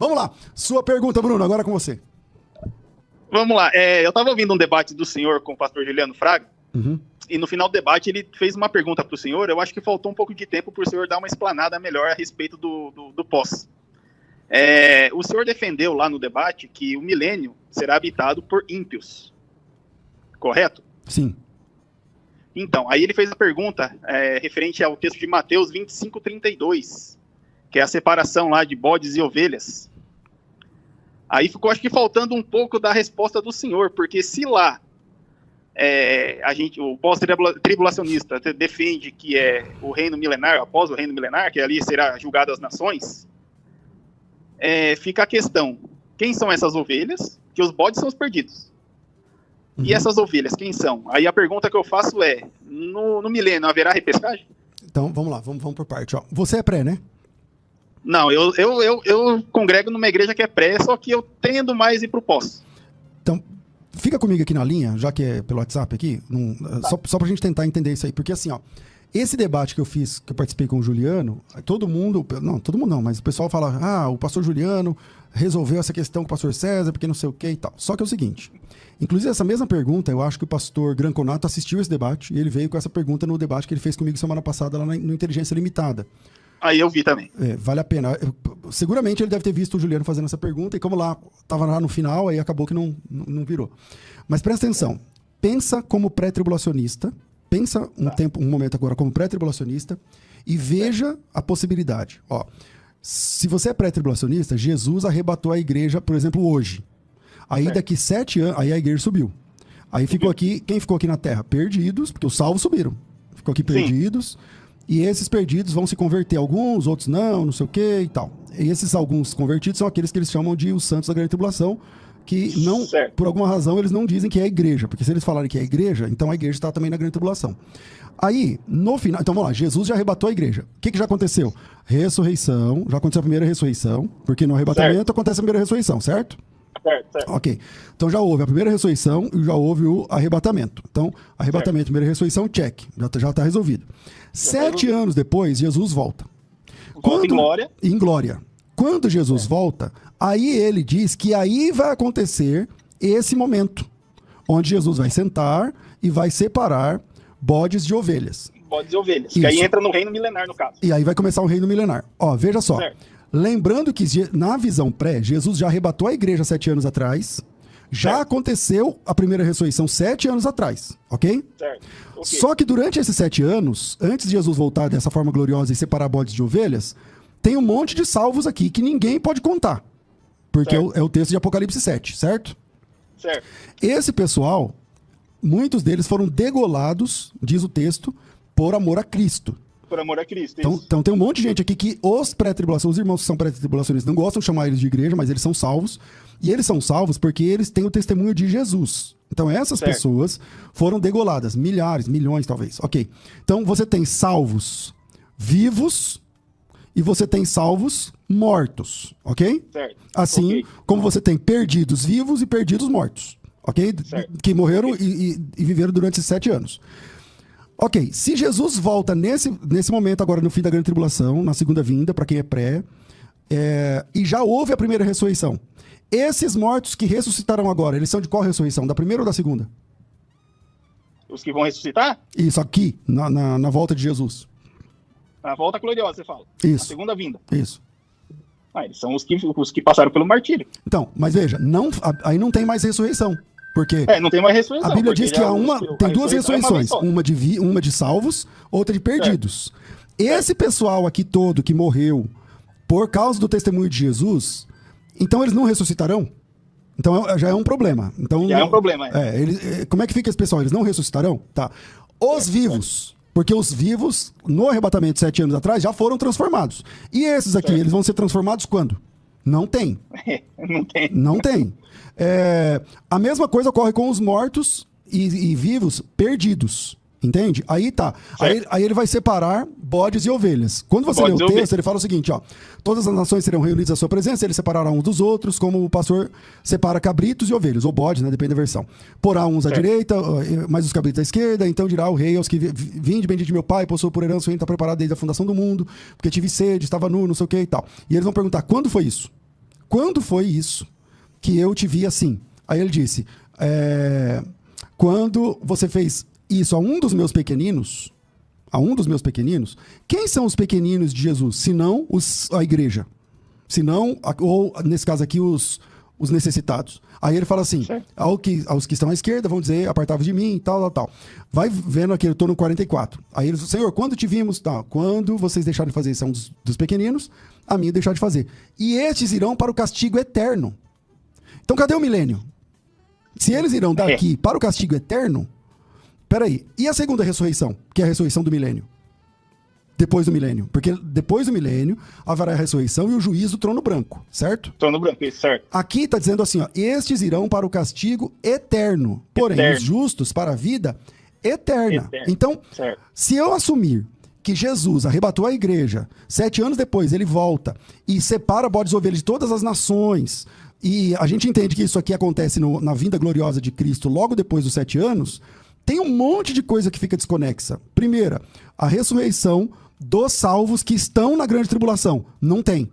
Vamos lá. Sua pergunta, Bruno, agora é com você. Vamos lá. Eu estava ouvindo um debate do senhor com o pastor Juliano Fraga, e no final do debate ele fez uma pergunta para o senhor. Eu acho que faltou um pouco de tempo para o senhor dar uma explanada melhor a respeito do pós. O senhor defendeu lá no debate que o milênio será habitado por ímpios, correto? Sim. Então, aí ele fez a pergunta referente ao texto de Mateus 25:32, que é a separação lá de bodes e ovelhas. Aí ficou, acho que, faltando um pouco da resposta do senhor, porque se lá o pós-tribulacionista defende que é o reino milenar, após o reino milenar, que ali será julgado as nações, fica a questão, quem são essas ovelhas? Que os bodes são os perdidos. E essas ovelhas, quem são? Aí a pergunta que eu faço é, no milênio haverá repescagem? Então, vamos lá, vamos por parte. Ó. Você é pré, né? Não, eu congrego numa igreja que é pré, só que eu tendo mais ir pro pós. Então, fica comigo aqui na linha, já que é pelo WhatsApp aqui, só pra gente tentar entender isso aí. Porque assim, ó, esse debate que eu fiz, que eu participei com o Juliano, todo mundo não, mas o pessoal fala, o pastor Juliano resolveu essa questão com o pastor César, porque não sei o que e tal. Só que é o seguinte, inclusive essa mesma pergunta, eu acho que o pastor Granconato assistiu esse debate, e ele veio com essa pergunta no debate que ele fez comigo semana passada lá no Inteligência Limitada. Aí eu vi também. Vale a pena. Seguramente ele deve ter visto o Juliano fazendo essa pergunta, e como estava lá no final, aí acabou que não virou. Mas presta atenção, pensa como pré-tribulacionista, pensa um momento agora como pré-tribulacionista, e veja a possibilidade. Ó, se você é pré-tribulacionista, Jesus arrebatou a igreja, por exemplo, hoje. Aí daqui 7 anos, aí a igreja subiu. Aí ficou aqui, quem ficou aqui na terra? Perdidos, porque os salvos subiram. Ficou aqui perdidos. E esses perdidos vão se converter, alguns, outros não sei o que e tal. E esses alguns convertidos são aqueles que eles chamam de os santos da grande tribulação, que não, por alguma razão, eles não dizem que é a igreja, porque se eles falarem que é a igreja, então a igreja está também na grande tribulação. Aí, no final, então vamos lá, Jesus já arrebatou a igreja. O que já aconteceu? Ressurreição, já aconteceu a primeira ressurreição, porque no arrebatamento acontece a primeira ressurreição, certo? Certo. Ok. Então já houve a primeira ressurreição e já houve o arrebatamento. Então, arrebatamento, primeira ressurreição, check. Já está resolvido. 7 anos depois, Jesus volta. Em glória. Em glória. Quando Jesus volta, aí ele diz que aí vai acontecer esse momento, onde Jesus vai sentar e vai separar bodes de ovelhas. Bodes e ovelhas. Que aí entra no reino milenar, no caso. E aí vai começar o reino milenar. Ó, veja só. Certo. Lembrando que na visão pré, Jesus já arrebatou a igreja 7 anos atrás. Já aconteceu a primeira ressurreição 7 anos atrás, ok? Certo. Só que durante esses 7 anos, antes de Jesus voltar dessa forma gloriosa e separar bodes de ovelhas, tem um monte de salvos aqui que ninguém pode contar. Porque é o texto de Apocalipse 7, certo? Certo. Esse pessoal, muitos deles foram degolados, diz o texto, por amor a Cristo. Por amor a Cristo, então tem um monte de gente aqui que os pré-tribulacionistas, os irmãos que são pré-tribulacionistas, não gostam de chamar eles de igreja, mas eles são salvos. E eles são salvos porque eles têm o testemunho de Jesus. Então essas pessoas foram degoladas, milhares, milhões talvez. Ok. Então você tem salvos vivos e você tem salvos mortos, ok? Certo. Assim como você tem perdidos vivos e perdidos mortos, ok? Que morreram e viveram durante esses 7 anos. Ok, se Jesus volta nesse momento agora no fim da grande tribulação, na segunda vinda, para quem é pré, e já houve a primeira ressurreição, esses mortos que ressuscitarão agora, eles são de qual ressurreição? Da primeira ou da segunda? Os que vão ressuscitar? Isso, aqui, na volta de Jesus. Na volta gloriosa, você fala. Isso. Na segunda vinda. Isso. Eles são os que passaram pelo martírio. Então, mas veja, aí não tem mais ressurreição. Porque não tem mais ressurreição. A Bíblia diz que tem duas ressurreições, uma de salvos, outra de perdidos. Esse pessoal aqui todo que morreu por causa do testemunho de Jesus, então eles não ressuscitarão? Então já é um problema. Então, já é um problema. Como é que fica esse pessoal? Eles não ressuscitarão? Tá. Os vivos, porque os vivos, no arrebatamento 7 anos atrás, já foram transformados. E esses aqui, eles vão ser transformados quando? Não tem. Não tem. A mesma coisa ocorre com os mortos e vivos perdidos. Entende? Aí tá. Aí ele vai separar bodes e ovelhas. Quando você lê o texto, ele fala o seguinte, ó. Todas as nações serão reunidas à sua presença, ele separará uns dos outros, como o pastor separa cabritos e ovelhas, ou bodes, né? Depende da versão. Porá uns à direita, mas os cabritos à esquerda, então dirá o rei aos que vinde, bendito de meu pai, possuo por herança, o reino está preparado desde a fundação do mundo, porque tive sede, estava nu, não sei o que e tal. E eles vão perguntar, quando foi isso? quando foi isso que eu te vi assim? Aí ele disse, quando você fez isso a um dos meus pequeninos, quem são os pequeninos de Jesus? Senão a igreja. Senão, ou nesse caso aqui, os necessitados. Aí ele fala assim, aos que estão à esquerda vão dizer, apartai-vos de mim, tal. Vai vendo aqui, eu estou no 44. Aí ele diz, Senhor, quando te vimos, quando vocês deixaram de fazer isso a um dos pequeninos, a mim deixar de fazer. E estes irão para o castigo eterno. Então cadê o milênio? Se eles irão daqui para o castigo eterno, peraí, e a segunda ressurreição, que é a ressurreição do milênio? Depois do milênio. Porque depois do milênio haverá a ressurreição e o juízo do trono branco, certo? Trono branco, isso, certo. Aqui está dizendo assim, ó, estes irão para o castigo eterno, porém os justos para a vida eterna. Então, se eu assumir que Jesus arrebatou a igreja, 7 anos depois ele volta e separa bodes e ovelhas de todas as nações, e a gente entende que isso aqui acontece na vinda gloriosa de Cristo logo depois dos 7 anos, tem um monte de coisa que fica desconexa. Primeira, a ressurreição dos salvos que estão na grande tribulação. Não tem.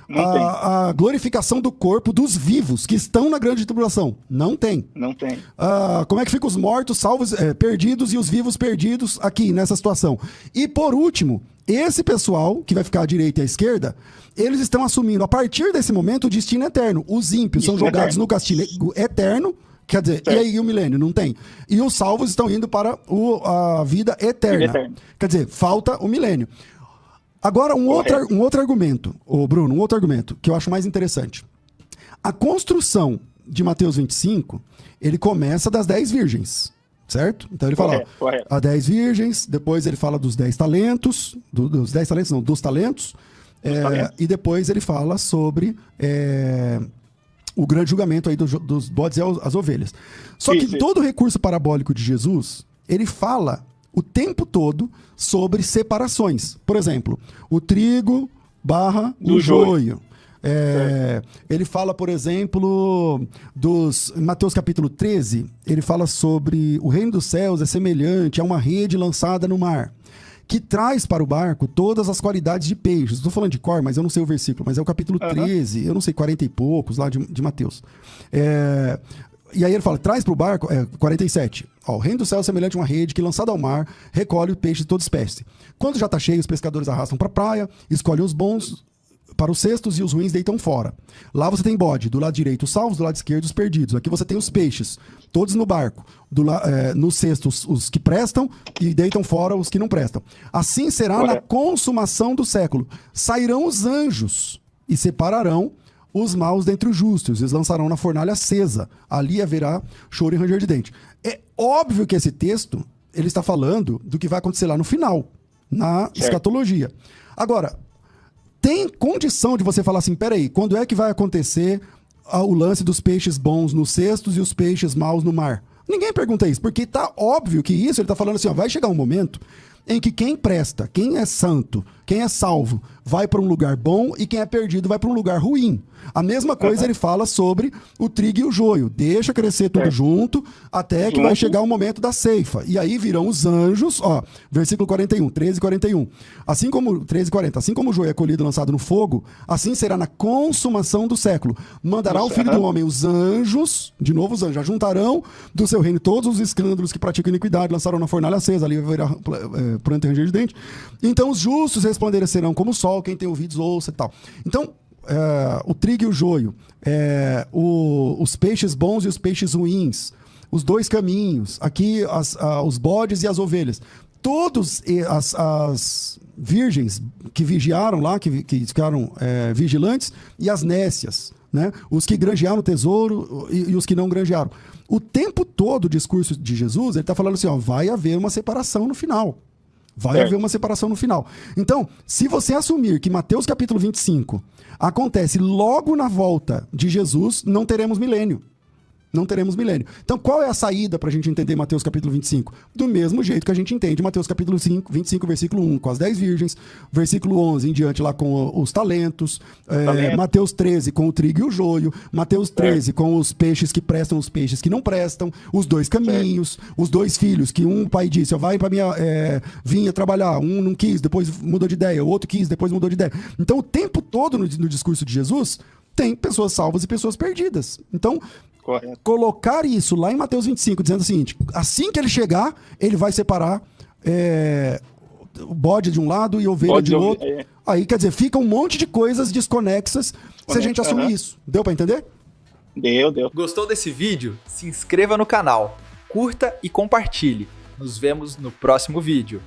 A glorificação do corpo dos vivos que estão na grande tribulação. Não tem. Como é que ficam os mortos, salvos, perdidos e os vivos perdidos aqui nessa situação? E por último, esse pessoal que vai ficar à direita e à esquerda, eles estão assumindo a partir desse momento o destino eterno. Os ímpios são jogados no castigo eterno. Quer dizer, e aí o milênio? Não tem. E os salvos estão indo para a vida eterna. Quer dizer, falta o milênio. Agora, um outro argumento, Bruno, que eu acho mais interessante. A construção de Mateus 25, ele começa das 10 virgens, certo? Então ele fala, as 10 virgens, depois ele fala dos 10 talentos, dos 10 talentos, não, dos talentos, e depois ele fala sobre... o grande julgamento aí dos bodes e as ovelhas. Só que todo o recurso parabólico de Jesus, ele fala o tempo todo sobre separações. Por exemplo, o trigo / o joio. Ele fala, por exemplo, em Mateus capítulo 13, ele fala sobre o reino dos céus é semelhante a uma rede lançada no mar, que traz para o barco todas as qualidades de peixes. Estou falando de cor, mas eu não sei o versículo, mas é o capítulo 13, eu não sei, 40 e poucos lá de Mateus. E aí ele fala, traz para o barco, 47, o reino do céu é semelhante a uma rede que, lançada ao mar, recolhe o peixe de toda espécie. Quando já está cheio, os pescadores arrastam para a praia, escolhem os bons para os cestos e os ruins deitam fora. Lá você tem bode, do lado direito os salvos, do lado esquerdo os perdidos. Aqui você tem os peixes, todos no barco. No cesto os que prestam e deitam fora os que não prestam. Assim será na consumação do século. Sairão os anjos e separarão os maus dentre os justos. Eles lançarão na fornalha acesa. Ali haverá choro e ranger de dente. É óbvio que esse texto ele está falando do que vai acontecer lá no final, na escatologia. Agora, tem condição de você falar assim, peraí, quando é que vai acontecer o lance dos peixes bons nos cestos e os peixes maus no mar? Ninguém pergunta isso, porque tá óbvio que isso, ele tá falando assim, vai chegar um momento em que quem presta, quem é santo, quem é salvo, vai para um lugar bom e quem é perdido vai para um lugar ruim. A mesma coisa ele fala sobre o trigo e o joio. Deixa crescer tudo junto até que vai chegar o momento da ceifa. E aí virão os anjos, versículo 41, 13 e 41. 13 e 40. Assim como o joio é colhido e lançado no fogo, assim será na consumação do século. Mandará o Filho do Homem os anjos, de novo os anjos, ajuntarão do seu reino todos os escândalos que praticam iniquidade, lançarão na fornalha acesa, ali haverá pranto e ranger de dente. Então os justos resplandecerão como o sol, quem tem ouvidos ouça e tal. Então, o trigo e o joio, os peixes bons e os peixes ruins, os dois caminhos, aqui os bodes e as ovelhas. Todos as virgens que vigiaram lá, que ficaram vigilantes, e as nécias, né? Os que granjearam o tesouro e os que não granjearam. O tempo todo o discurso de Jesus, ele está falando assim, vai haver uma separação no final. Vai haver uma separação no final. Então, se você assumir que Mateus capítulo 25 acontece logo na volta de Jesus, não teremos milênio. Não teremos milênio. Então, qual é a saída para a gente entender Mateus capítulo 25? Do mesmo jeito que a gente entende Mateus capítulo 25, versículo 1, com as 10 virgens, versículo 11 em diante lá com os talentos, Mateus 13 com o trigo e o joio, Mateus 13 com os peixes que prestam, os peixes que não prestam, os dois caminhos, os dois filhos, que um pai disse, vai para minha vinha trabalhar, um não quis, depois mudou de ideia, o outro quis, depois mudou de ideia. Então, o tempo todo no discurso de Jesus, tem pessoas salvas e pessoas perdidas. Então, correto, colocar isso lá em Mateus 25, dizendo o seguinte, assim que ele chegar, ele vai separar o bode de um lado e ovelha de outro. Aí, quer dizer, fica um monte de coisas desconexas se a gente assumir isso. Deu pra entender? Deu. Gostou desse vídeo? Se inscreva no canal, curta e compartilhe. Nos vemos no próximo vídeo.